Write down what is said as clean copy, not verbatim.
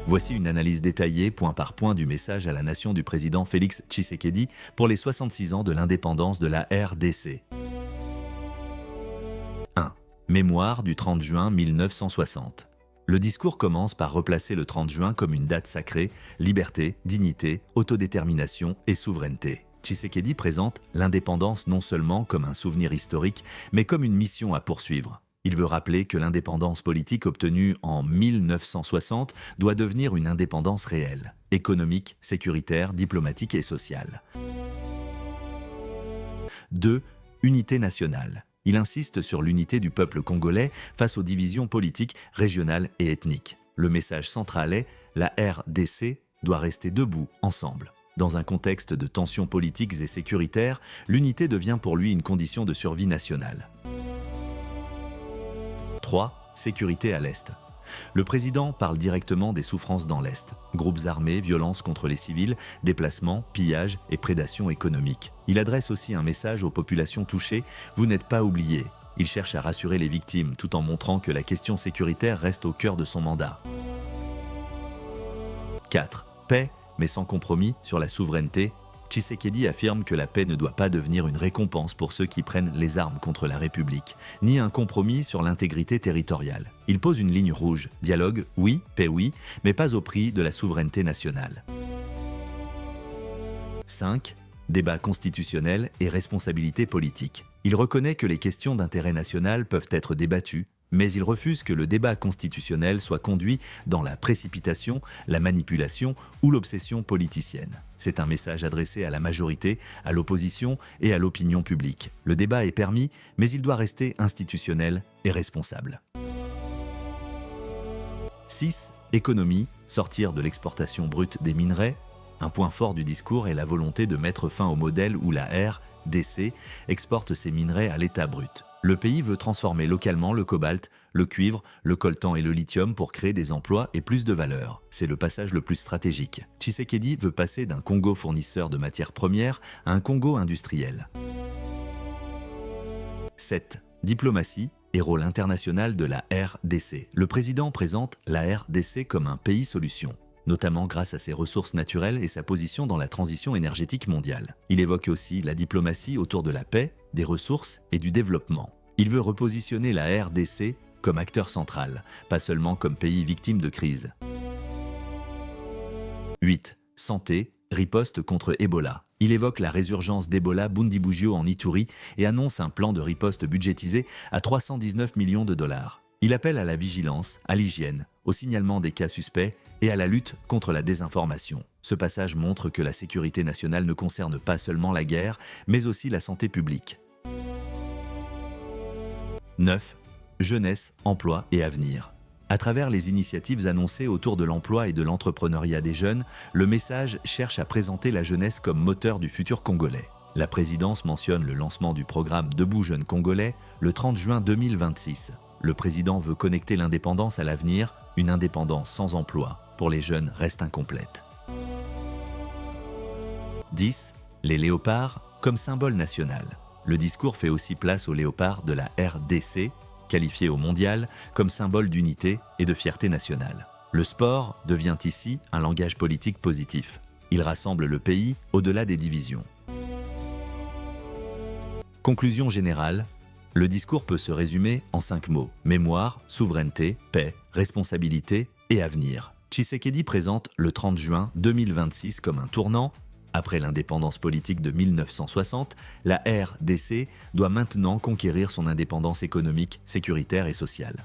Voici une analyse détaillée, point par point, du message à la nation du président Félix Tshisekedi pour les 66 ans de l'indépendance de la RDC. 1. Mémoire du 30 juin 1960. Le discours commence par replacer le 30 juin comme une date sacrée, liberté, dignité, autodétermination et souveraineté. Tshisekedi présente l'indépendance non seulement comme un souvenir historique, mais comme une mission à poursuivre. Il veut rappeler que l'indépendance politique obtenue en 1960 doit devenir une indépendance réelle, économique, sécuritaire, diplomatique et sociale. 2. Unité nationale. Il insiste sur l'unité du peuple congolais face aux divisions politiques, régionales et ethniques. Le message central est « la RDC doit rester debout, ensemble ». Dans un contexte de tensions politiques et sécuritaires, l'unité devient pour lui une condition de survie nationale. 3. Sécurité à l'Est. Le président parle directement des souffrances dans l'Est. Groupes armés, violences contre les civils, déplacements, pillages et prédation économique. Il adresse aussi un message aux populations touchées « Vous n'êtes pas oubliés ». Il cherche à rassurer les victimes tout en montrant que la question sécuritaire reste au cœur de son mandat. 4. Paix, mais sans compromis sur la souveraineté. Tshisekedi affirme que la paix ne doit pas devenir une récompense pour ceux qui prennent les armes contre la République, ni un compromis sur l'intégrité territoriale. Il pose une ligne rouge, dialogue oui, paix oui, mais pas au prix de la souveraineté nationale. 5. Débat constitutionnel et responsabilité politique. Il reconnaît que les questions d'intérêt national peuvent être débattues, mais il refuse que le débat constitutionnel soit conduit dans la précipitation, la manipulation ou l'obsession politicienne. C'est un message adressé à la majorité, à l'opposition et à l'opinion publique. Le débat est permis, mais il doit rester institutionnel et responsable. 6. Économie, sortir de l'exportation brute des minerais. Un point fort du discours est la volonté de mettre fin au modèle où la RDC exporte ses minerais à l'état brut. Le pays veut transformer localement le cobalt, le cuivre, le coltan et le lithium pour créer des emplois et plus de valeur. C'est le passage le plus stratégique. Tshisekedi veut passer d'un Congo fournisseur de matières premières à un Congo industriel. 7. Diplomatie et rôle international de la RDC. Le président présente la RDC comme un pays solution, notamment grâce à ses ressources naturelles et sa position dans la transition énergétique mondiale. Il évoque aussi la diplomatie autour de la paix, des ressources et du développement. Il veut repositionner la RDC comme acteur central, pas seulement comme pays victime de crise. 8. Santé, riposte contre Ebola. Il évoque la résurgence d'Ebola Bundibugyo en Ituri et annonce un plan de riposte budgétisé à 319 millions de dollars. Il appelle à la vigilance, à l'hygiène, au signalement des cas suspects et à la lutte contre la désinformation. Ce passage montre que la sécurité nationale ne concerne pas seulement la guerre, mais aussi la santé publique. 9. Jeunesse, emploi et avenir. À travers les initiatives annoncées autour de l'emploi et de l'entrepreneuriat des jeunes, le message cherche à présenter la jeunesse comme moteur du futur congolais. La présidence mentionne le lancement du programme Debout Jeunes Congolais le 30 juin 2026. Le président veut connecter l'indépendance à l'avenir, une indépendance sans emploi pour les jeunes reste incomplète. 10. Les léopards comme symbole national. Le discours fait aussi place aux léopards de la RDC, qualifiés au mondial comme symbole d'unité et de fierté nationale. Le sport devient ici un langage politique positif. Il rassemble le pays au-delà des divisions. Conclusion générale, le discours peut se résumer en 5 mots: mémoire, souveraineté, paix, responsabilité et avenir. Tshisekedi présente le 30 juin 2026 comme un tournant. Après l'indépendance politique de 1960, la RDC doit maintenant conquérir son indépendance économique, sécuritaire et sociale.